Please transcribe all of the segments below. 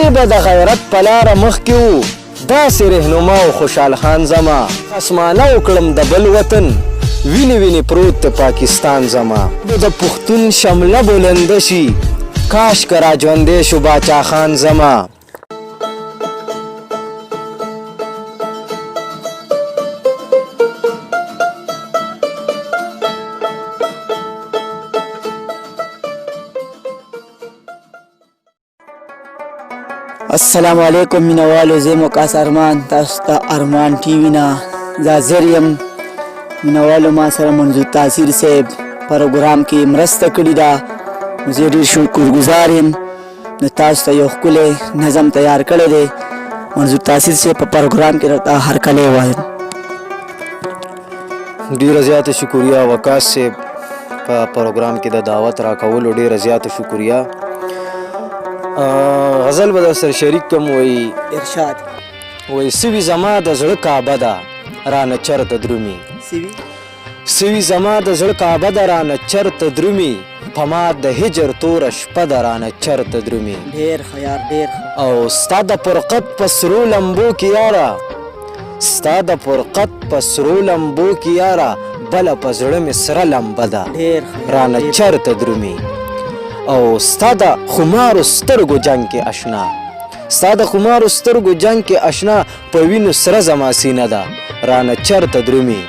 تل به د غیرت په لاره مخکې وو داسې رهنما او خوشحال خان زما اسمانه وکړم د بل وطن وینې وینې پروت د پاکستان زما د پښتون شمله بلنده شي کاش که را ژوندی شو باچا خان زما السلام علیکم مینوالو زه مقاس ارمان تاسو ته ارمان ټي وي نه زه حاضر یم مینوالو ما سره منظور تاثیر صاحب پروګرام کې مرسته کړې ده زه ډېر شکرګزار یم د تاسو ته یو ښکلی نظم تیار کړی دی منظور تاثیر صاحب په پروګرام کې راته هرکلی وایم ډېره زیاته شکریه وقاص صاحب په پروګرام کې د دعوت راکولو ډېره زیاته شکریه غزل به در سره شریک کم وی ارشاد وی سوي زما د زړه کعبه ده رانه چرته درومي سوي زما د زړه کعبه ده رانه چرته درومي په ما د هجر توره شپه ده رانه چرته درومي ډېر ښه یار ډېر ښه او ستا د فرقت په سرو لمبو کې یاره ستا د فرقت په سرو لمبو کې یاره بله په زړه مې سره لمبه ده رانه چرته درومي او ستا د خمارو سترګو جنګ کې اشنا ستا د خمارو سترګو جنګ کې اشنا په وینو سره زما سینه ده رانه چرته درومي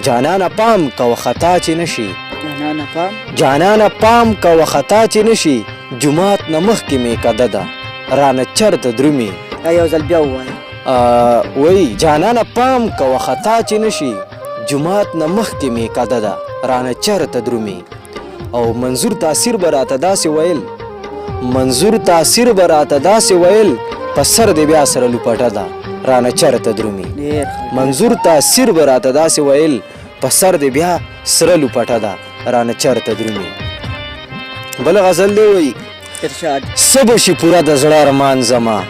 جانانه پام کوه خطا چې نشي جانانه پام کوه خطا چې نشي جماعت نه مخکې مې کده ده رانه چرته درومي یو ځل بیا ووایه وی جانانه پام کوه خطا چې نشي جماعت نه مخکې مې کده ده رانه چرته درومي او منظور تاثیر به راته داسې ویل منظور تاثیر به راته داسې ویل په سر دې بیا سره لوپټه ده رانه چرته درومي منظور تاثیر به راته داسې ویل په سر دې بیا سره لوپټه ده رانه چرته درومي بله غزل دی وی څه به شي پوره د زړه ارمان زما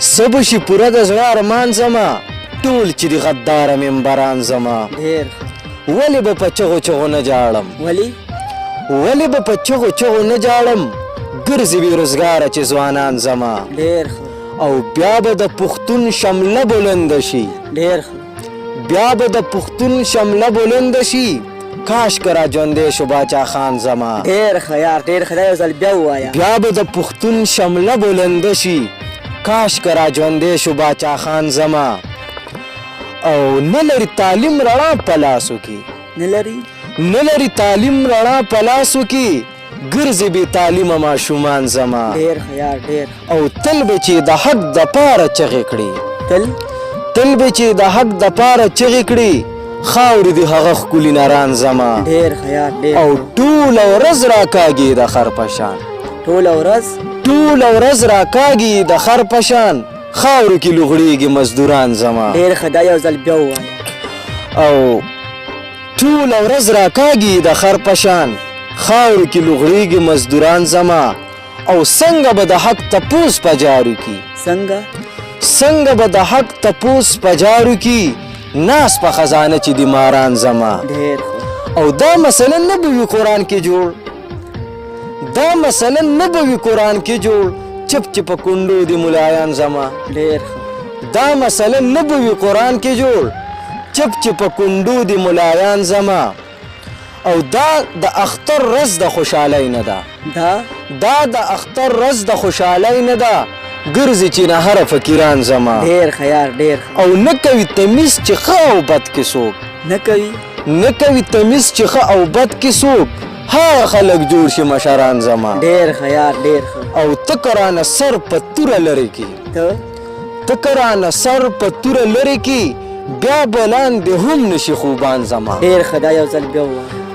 څه به شي پوره د زړه ارمان زما ټول چې د غداره ممبران زما ولې به په چغو چغو نه جاړم ولې به په چغو چغو نه جاړم ګرځي بې روزګاره چې ځوانان زما او بیا به د پښتون شمله بلنده شي بیا به د پښتون شمله بلنده شي کاش که را ژوندی شو باچا خان زما ډېر ښه یار ډېر ښه دا یو ځل بیا ووایه بیا به د پښتون شمله بلنده شي کاش که را ژوندی شو باچا خان زما او نه لري تعلیم رڼا په لاسو کې نه لري تعلیم رڼا په لاسو کې ګرځي بې تعلیمه ماشومان زما او تل به چې د حق دپاره چغې کړي تل به چې د حق دپاره چغې کړي خاورې د هغه ښکلي نران زما او ټوله ورځ راکاږي د خر په شان ټوله ورځ راکاږي د خر په شان خاورو کې لوغړېږي مزدوران زما ډېر ښه دا یو ځل بیا ووایه او ټوله ورځ راکاږي د خر په شان خاورو کې لوغړېږي مزدوران زما او څنګه به د حق تپوس په جارو کې څنګه به د حق تپوس په جارو کې ناس په خزانه چې د ماران زما او دا مثلا نه به وي قرآن کې جوړ دا مثلا نه به وي قرآن کې جوړ چپ چپ کندو دی ملایان زما دا مثلا نه به وي قرآن کې جوړ چپ چپ کندو دی ملایان زما او دا د اختر رز د خوشحالی نه ده دا د اختر رز د خوشحالی نه ده ګرځي چې نه هره فقیران زما او نه کوي تمیز چې ښه او بد کې څوک نه کوي تمیز چې ښه او بد کې څوک هغه خلک جوړ شي مشران زما او ته که رانه سر په توره لرې کې بیا بلان د هم نشي خوبان زما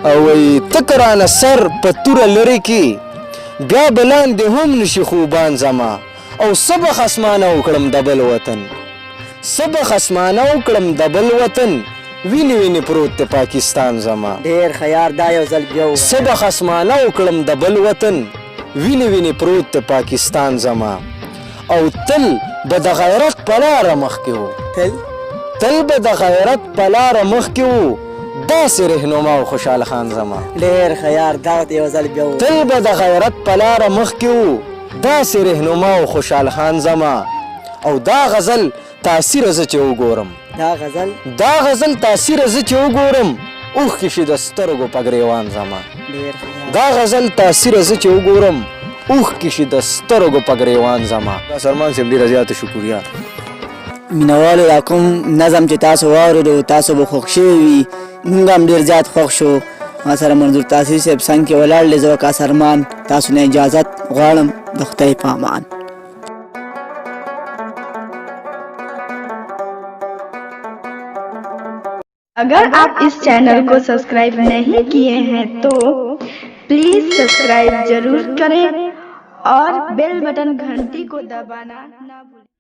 او وی ته که رانه سر په توره لرې کې بیا بلان د هم نشي خوبان زما او سبه خصمانه وکړم د بل وطن وینې وینې پروت د پاکستان زما سبه خصمانه وکړم د بل وطن وینې وینې پروت د پاکستان زما او تل به د غیرت په لاره مخکې وو تل به د غیرت په لاره مخکې وو داسې رهنما او خوشحال خان زما تل به د غیرت په لاره مخکې وو داسې رهنما او خوشحال خان زما او دا غزل تاثیر زه چې وګورم دا غزل تاثیر زه چې وګورم اوښکې شي د سترګو په ګریوان زما دا غزل تاثیر زه چې وګورم اوښکې شي د سترګو په ګریوان زما سلمان صاحب ډېره زیاته شکریه. مینوالو دا کوم نظم چې تاسو واورېدو تاسو به خوښ شوي وي موږ هم ډېر زیات خوښ شو. ما سره منظور تاثیر صاحب څنګ کې ولاړ دی. زه وقاص ارمان تاسو نه اجازت غواړم د خدای په امان. अगर आप इस चैनल को सब्सक्राइब नहीं किए हैं तो प्लीज सब्सक्राइब जरूर करें और बेल बटन घंटी को दबाना ना भूलें।